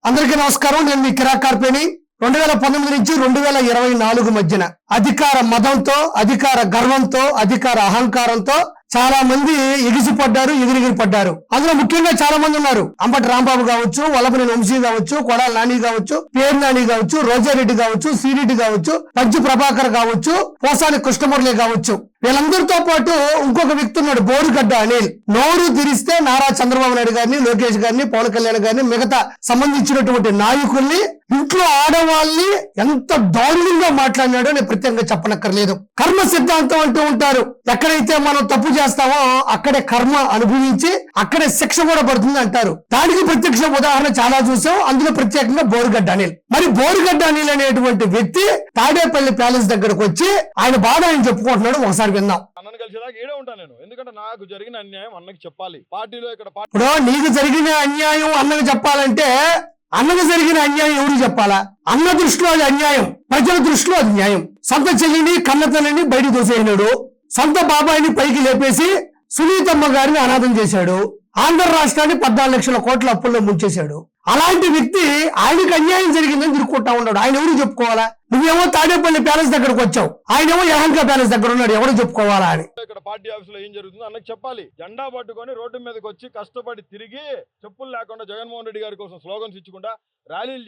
అందరికీ నమస్కారం. నేను మీ కిరాకార్పేని. 2019 నుంచి 2024 మధ్యన అధికార మదంతో, అధికార గర్వంతో, అధికార అహంకారంతో చాలా మంది ఎగిసిపడ్డారు, ఎగిరిగిరి పడ్డారు. అందులో ముఖ్యంగా చాలా మంది ఉన్నారు. అంబటి రాంబాబు కావచ్చు, వల్లభనేని వంశీ కావచ్చు, కొడాల నాని కావచ్చు, పేరు నాని కావచ్చు, రోజారెడ్డి కావచ్చు, సిరెడ్డి కావచ్చు, పజ్జి ప్రభాకర్ కావచ్చు, పోసాని కృష్ణమురళి కావచ్చు. వీళ్ళందరితో పాటు ఇంకొక వ్యక్తి ఉన్నాడు, బోరుగడ్డ అనిల్. నోరు తెరిస్తే నారా చంద్రబాబు నాయుడు గారిని, లోకేష్ గారిని, పవన్ కళ్యాణ్ గారిని, మిగతా సంబంధించినటువంటి నాయకుల్ని, ఇంట్లో ఆడవాళ్ళని ఎంత దారుణంగా మాట్లాడినాడో నేను ప్రత్యేకంగా చెప్పనక్కర్లేదు. కర్మ సిద్ధాంతం అంటూ ఉంటారు. ఎక్కడైతే మనం తప్పు చేస్తామో అక్కడే కర్మ అనుభవించి అక్కడే శిక్ష కూడా పడుతుంది అంటారు. దానికి ప్రత్యక్ష ఉదాహరణ చాలా చూసాం. అందులో ప్రత్యేకంగా బోరుగడ్డ అనిల్. మరి బోరుగడ్డ అనిల్ అనేటువంటి వ్యక్తి తాడేపల్లి ప్యాలెస్ దగ్గరకు వచ్చి ఆయన బాధ ఆయన చెప్పుకుంటున్నాడు. ఒకసారి విందాం. అన్నను కలిసేదాకా ఈడే ఉంటాను నేను. ఎందుకంటే నాకు జరిగిన అన్యాయం అన్నకి చెప్పాలి. పార్టీలో ఇక్కడ ఇప్పుడు నీకు జరిగిన అన్యాయం అన్నకు చెప్పాలంటే అన్నకు జరిగిన అన్యాయం ఎవరు చెప్పాలా? అన్న దృష్టిలో అది అన్యాయం, ప్రజల దృష్టిలో అది న్యాయం. సొంత చెల్లిని, కన్న తల్లిని బయట దోసేసినాడు. సొంత బాబాయిని పైకి లేపేసి సునీతమ్మ గారిని అనాథం చేశాడు. ఆంధ్ర రాష్ట్రాన్ని 14 లక్షల కోట్ల అప్పుల్లో ముంచేశాడు. అలాంటి వ్యక్తి ఆయనకు అన్యాయం జరిగిందని తిరుగుకుంటా ఉన్నాడు. ఆయన ఎవరు చెప్పుకోవాలా? నువ్వేమో తాడేపల్లి ప్యాలెస్ దగ్గరకు వచ్చావు, ఆయనేమో యహంకా ప్యాలెస్ దగ్గర ఉన్నాడు. ఎవరు చెప్పుకోవాలా అని ఇక్కడ పార్టీ ఆఫీస్ లో ఏం జరుగుతుందో అన్నకి చెప్పాలి. జెండా పట్టుకొని రోడ్డు మీదకి వచ్చి కష్టపడి తిరిగి చెప్పులు లేకుండా జగన్మోహన్ రెడ్డి గారి కోసం స్లోగన్స్ ఇచ్చుకుంటా ర్యాలీలు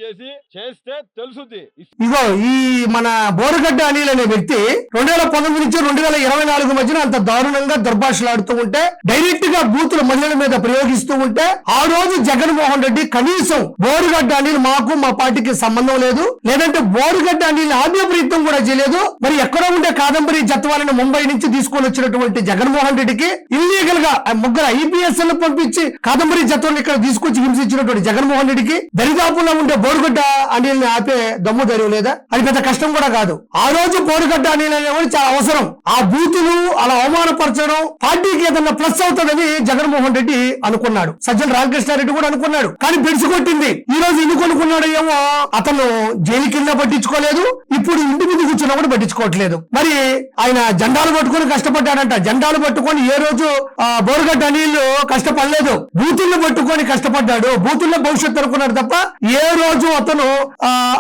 చేస్తే తెలుసుద్ది. ఇగో ఈ మన బోరుగడ్డ అనిల్ అనే వ్యక్తి 2019 నుంచి 2024 మధ్యన అంత దారుణంగా దుర్భాషలాడుతూ ఉంటే, డైరెక్ట్ గా బూతుల మహిళల మీద ప్రయోగిస్తూ ఉంటే, ఆ రోజు జగన్మోహన్ రెడ్డి కనీసం బోరుగడ్డ అనిల్ మాకు మా పార్టీకి సంబంధం లేదు, లేదంటే బోరుగడ్డ అనిల్ ఆద్య ప్రయత్నం కూడా చేయలేదు. మరి ఎక్కడో ఉండే కాదంబరి జత్వాలను ముంబై నుంచి తీసుకొని వచ్చినటువంటి జగన్మోహన్ రెడ్డికి ఇల్లీగల్ గా 3 IPS పంపించి కాదంబరి జత్వాలను ఇక్కడ తీసుకొచ్చి హింసించినటువంటి జగన్మోహన్ రెడ్డికి దరిదాపుల్లో ఉండే బోరుగడ్డ అనిల్ ని ఆపే దమ్ము ధైర్యం లేదా? అది పెద్ద కష్టం కూడా కాదు. ఆ రోజు బోరుగడ్డ అనిల్ అనేవాడు చాలా అవసరం. ఆ బూతులు అలా అవమానపరచడం పార్టీకి ఏదన్నా ప్లస్ అవుతుందని జగన్మోహన్ రెడ్డి అనుకున్నాడు. సజ్జల రామకృష్ణారెడ్డి కూడా అనుకున్నాడు. కానీ బెడిసి కొట్టింది. ఈ రోజు ఎందుకు అనుకున్నాడు ఏమో, అతను జైలు కింద పట్టించుకోలేదు, ఇప్పుడు ఇంటి మీద కూర్చున్నా కూడా పట్టించుకోవట్లేదు. మరి ఆయన జెండాలు పట్టుకొని కష్టపడ్డాడంట. జెండాలు పట్టుకొని ఏ రోజు బోరుగడ్డ అనిల్ కష్టపడలేదు, బూతుల్లో పట్టుకొని కష్టపడ్డాడు. బూతుల్లో భవిష్యత్తు అనుకున్నాడు తప్ప ఏ రోజు అతను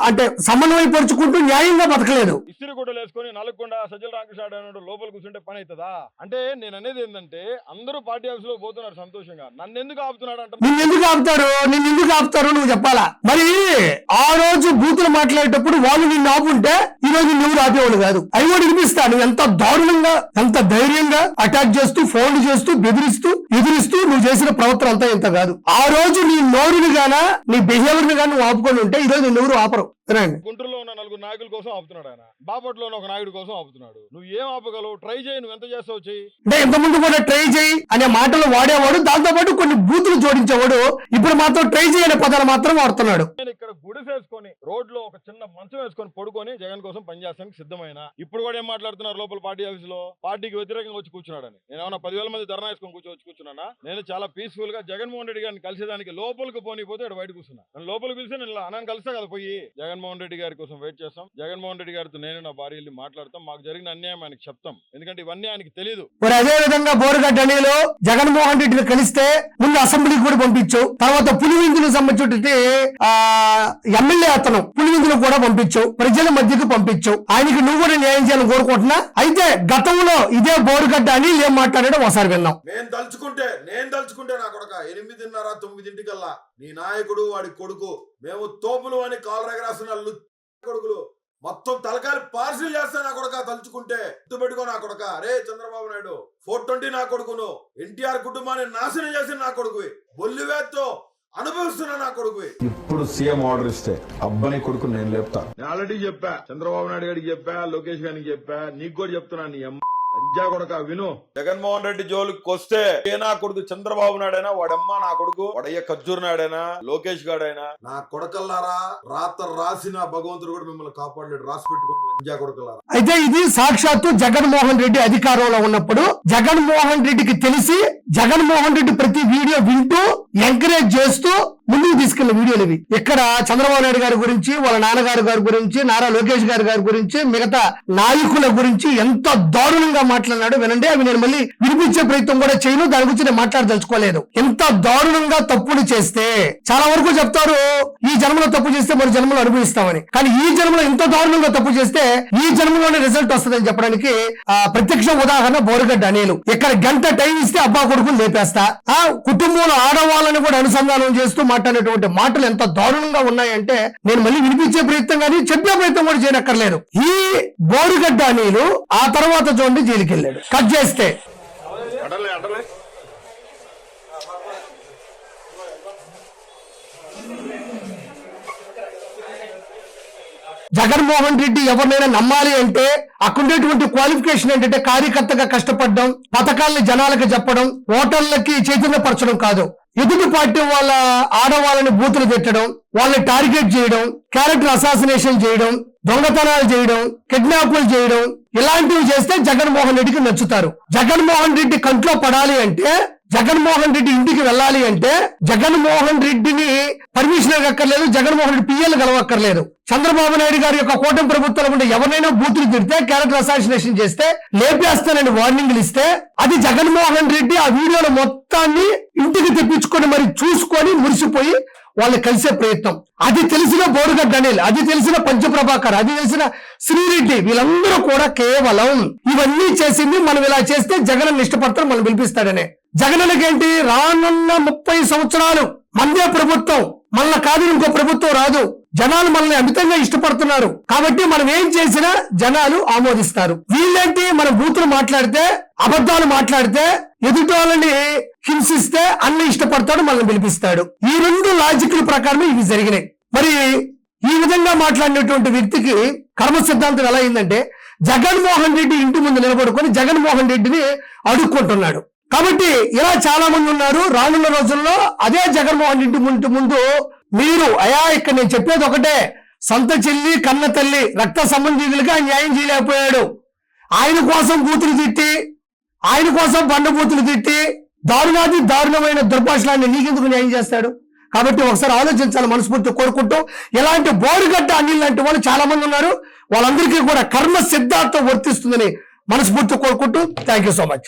అంటే సమన్వయపరుచుకుంటూ న్యాయంగా బతకలేదు. ఇస్త్రీ గుడ్డలు వేసుకొని నలుగుకుండా సజ్జల రామకృష్ణ లోపల కూర్చుంటే పని అవుతుందా? అంటే నేను అనేది ఏంటంటే అందరూ పార్టీ ఆఫీస్ లో పోతున్నారు సంతోషంగా, నన్ను ఎందుకు ఆపుతున్నాడు అంటే నిన్ను ఎందుకు ఆపుతారు నువ్వు చెప్పాలా? మరి ఆ రోజు బూతులు మాట్లాడేటప్పుడు వాళ్ళు నిన్ను ఆపుంటే ఈ రోజు నువ్వు ఆపేవాళ్ళు కాదు. అవి కూడా వినిపిస్తాను. ఎంత దారుణంగా, ఎంత ధైర్యంగా అటాక్ చేస్తూ, ఫోన్లు చేస్తూ, బెదిరిస్తూ, ఎదిరిస్తూ నువ్వు చేసిన ప్రవర్తన అంతా ఇంత కాదు. ఆ రోజు నీ నోరుని గానా, నీ బిహేవియర్ ని గానీ నువ్వు ఆపుకొని ఉంటే ఈ రోజు నువ్వు ఆపరు. గుంటూరులో ఉన్న 4 నాయకుల కోసం ఆపుతున్నాడు ఆయన, బాపట్లో ఉన్న ఒక నాయుడు కోసం ఆపుతున్నాడు. నువ్వు ఏం ఆపగలవు? ట్రై చేయి, నువ్వు ఎంత చేస్తావు చెయ్యి. అంటే ఇంతకుముందు కూడా ట్రై చేయి అనే మాటలు వాడేవాడు, దాంతో పాటు కొన్ని బూతులు జోడించేవాడు. ఇప్పుడు మాత్రం ట్రై చేయి అనే పదాలు మాత్రం వాడుతున్నాడు. నేను ఇక్కడ గుడిసేసుకొని రోడ్ లో ఒక చిన్న మంచం వేసుకొని పడుకొని జగన్ కోసం పనిచేస్తానికి సిద్ధమైన ఇప్పుడు కూడా ఏం మాట్లాడుతున్నారు లోపల పార్టీ ఆఫీస్ లో? పార్టీకి వ్యతిరేకంగా వచ్చి కూర్చున్నాడని. నేను ఏమన్నా 10,000 మంది ధర్నా వేసుకొని కూర్చున్నానా? నేను చాలా పీస్ఫుల్ గా జగన్మోహన్ రెడ్డి గారిని కలిసేదానికి లోపలికి పోనీపోతే ఇక్కడ బయట కూర్చున్నా. నేను లోపలికి పిలిచి నేను అన్నాను కలిసా కదా పోయి. జగన్మోహన్ రెడ్డి గారి కోసం వెయిట్ చేస్తాం. జగన్మోహన్ రెడ్డి గారితో నేను నా భార్య వెళ్ళి మాట్లాడతాం. మాకు జరిగిన అన్యాయం ఆయనకి చెప్తాం. ఎందుకంటే ఇవన్నీ ఆయనకి తెలియదు. అదే విధంగా బోరుగడ్డ అనిల్ జగన్మోహన్ రెడ్డిని కలిస్తే ముందు అసెంబ్లీకి కూడా పంపించావు, తర్వాత పులివెందులకు సంబంధించి ఎమ్మెల్యే అతను పులివెందులకు కూడా పంపించావు, ప్రజల మధ్యకు పంపించావు. ఆయనకి నువ్వు కూడా న్యాయం చేయాలని కోరుకుంటున్నా. అయితే గతంలో ఇదే బోరుగడ్డ అనిల్ ఏం మాట్లాడాడో ఒకసారి విన్నాం. నేను తలుచుకుంటే నా కొడుక 8:30-9 నీ నాయకుడు వాడి కొడుకు మేము తోపులు అని కాలు ఎగరాసిన కొడుకులు మొత్తం తలకాయలు పార్సిల్ చేస్తా నా కొడుక. తలుచుకుంటే పెట్టుకో నా కొడుక. రే చంద్రబాబు నాయుడు 420 నా కొడుకును, ఎన్టీఆర్ కుటుంబాన్ని నాశనం చేసిన నా కొడుకు, బొల్లివేత్తో అనుభవిస్తున్నా నా కొడుకు. ఇప్పుడు సీఎం ఆర్డర్ ఇస్తే అబ్బాయి కొడుకు నేను లేపుతా. నేను ఆల్రెడీ చెప్పా, చంద్రబాబు నాయుడు గారికి చెప్పా, లోకేష్ గారికి చెప్పా, నీకు కూడా చెప్తున్నా. నీ అమ్మ లంజా కొడుక విను. జగన్మోహన్ రెడ్డి జోలికి వస్తే ఏ నా కొడుకు చంద్రబాబు నాయుడైనా, వాడమ్మ నా కొడుకు, వాడయ్య ఖర్జూర్ నాయుడైనా, లోకేష్ గాడైనా, నా కొడకల్లారా రాత రాసిన భగవంతుడు కూడా మిమ్మల్ని కాపాడలేడు. రాసి పెట్టుకోండి లంజా కొడుకల్లారా. అయితే ఇది సాక్షాత్తు జగన్మోహన్ రెడ్డి అధికారంలో ఉన్నప్పుడు జగన్మోహన్ రెడ్డికి తెలిసి జగన్మోహన్ రెడ్డి ప్రతి వీడియో వింటూ ఎంకరేజ్ చేస్తూ ముందుకు తీసుకెళ్లిన వీడియోలు ఇవి. ఇక్కడ చంద్రబాబు నాయుడు గారి గురించి, వాళ్ళ నాన్నగారు గారి గురించి, నారా లోకేష్ గారి గురించి, మిగతా నాయకుల గురించి ఎంత దారుణంగా మాట్లాడినాడో వినండి. అవి నేను మళ్ళీ వినిపించే ప్రయత్నం కూడా చేయను, దాని గురించి నేను మాట్లాడదలుచుకోలేదు. ఎంత దారుణంగా తప్పులు చేస్తే చాలా వరకు చెప్తారు ఈ జన్మలో తప్పు చేస్తే మరి జన్మలో అనుభవిస్తామని, కానీ ఈ జన్మలో ఇంత దారుణంగా తప్పు చేస్తే ఈ జన్మలోనే రిజల్ట్ వస్తుందని చెప్పడానికి ప్రత్యక్ష ఉదాహరణ బోరుగడ్డ అనిలు. ఇక్కడ గంట టైం ఇస్తే అబ్బా కొడుకులు లేపేస్తా, కుటుంబంలో ఆడవాళ్ళని కూడా అనుసంధానం చేస్తూ మాట్లాడేటువంటి మాటలు ఎంత దారుణంగా ఉన్నాయంటే నేను మళ్ళీ వినిపించే ప్రయత్నం కానీ చెప్పే ప్రయత్నం కూడా చేయనక్కర్లేదు. ఈ బోరుగడ్డ అనిలు ఆ తర్వాత చూడండి జైలుకి వెళ్ళాడు. కట్ చేస్తే జగన్మోహన్ రెడ్డి ఎవరినైనా నమ్మాలి అంటే అక్కడుండేటువంటి క్వాలిఫికేషన్ ఏంటంటే కార్యకర్తగా కష్టపడడం, పథకాలని జనాలకు చెప్పడం, ఓటర్లకి చైతన్యపరచడం కాదు. ఎదుటి పార్టీ వాళ్ళ ఆడవాళ్ళని బూతులు పెట్టడం, వాళ్ళని టార్గెట్ చేయడం, క్యారెక్టర్ అసాసినేషన్ చేయడం, దొంగతనాలు చేయడం, కిడ్నాప్లు చేయడం, ఇలాంటివి చేస్తే జగన్మోహన్ రెడ్డికి నచ్చుతారు. జగన్మోహన్ రెడ్డి కంట్లో పడాలి అంటే, జగన్మోహన్ రెడ్డి ఇంటికి వెళ్ళాలి అంటే జగన్మోహన్ రెడ్డిని పర్మిషన్ అక్కర్లేదు, జగన్మోహన్ రెడ్డి పిఎల్ కలవక్కర్లేదు. చంద్రబాబు నాయుడు గారి యొక్క కూటమి ప్రభుత్వం ఉంటే ఎవరినైనా బూతులు తిడితే, క్యారెక్టర్ అసాసినేషన్ చేస్తే లేపేస్తానని వార్నింగ్లు ఇస్తే అది జగన్మోహన్ రెడ్డి ఆ వీడియోల మొత్తాన్ని ఇంటికి తెప్పించుకొని మరి చూసుకొని మురిసిపోయి వాళ్ళు కలిసే ప్రయత్నం. అది తెలిసిన బోరుగడ్డ అనిల్, అది తెలిసిన పంచప్రభాకర్, అది తెలిసిన శ్రీరెడ్డి, వీళ్ళందరూ కూడా కేవలం ఇవన్నీ చేసింది మనం ఇలా చేస్తే జగన్ ఇష్టపడతారు, మనం పిలిపిస్తాడనే. జగన్కేంటి రానున్న 30 సంవత్సరాలు మనదే ప్రభుత్వం, మళ్ళా కాదు ఇంకో ప్రభుత్వం రాదు, జనాలు మనల్ని అమితంగా ఇష్టపడుతున్నారు కాబట్టి మనం ఏం చేసినా జనాలు ఆమోదిస్తారు. వీళ్ళేంటి మన బూతులు మాట్లాడితే, అబద్ధాలు మాట్లాడితే, ఎదుటోళ్ళని హింసిస్తే అన్ని ఇష్టపడతాడు, మనల్ని పిలిపిస్తాడు. ఈ రెండు లాజిక్ల ప్రకారమే ఇవి జరిగినాయి. మరి ఈ విధంగా మాట్లాడినటువంటి వ్యక్తికి కర్మ సిద్ధాంతం ఎలా అయిందంటే జగన్మోహన్ రెడ్డి ఇంటి ముందు నిలబడుకొని జగన్మోహన్ రెడ్డిని అడుక్కుంటున్నాడు. కాబట్టి ఇలా చాలా మంది ఉన్నారు. రానున్న రోజుల్లో అదే జగన్మోహన్ రెడ్డి ముందు మీరు అయా ఇక్కడ నేను చెప్పేది ఒకటే, సొంత చెల్లి కన్న తల్లి రక్త సంబంధికులకి ఆయన న్యాయం చేయలేకపోయాడు. ఆయన కోసం బూతులు తిట్టి, ఆయన కోసం బండ బూతులు తిట్టి దారుణమైన దుర్భాషలాన్ని నీకెందుకు న్యాయం చేస్తాడు? కాబట్టి ఒకసారి ఆలోచించాలి మనస్ఫూర్తి కోరుకుంటూ. ఇలాంటి బోరుగడ్డ అనిల్ లాంటి వాళ్ళు చాలా మంది ఉన్నారు. వాళ్ళందరికీ కూడా కర్మ సిద్ధాంతం వర్తిస్తుందని మనస్ఫూర్తి కోరుకుంటూ థ్యాంక్ యూ సో మచ్.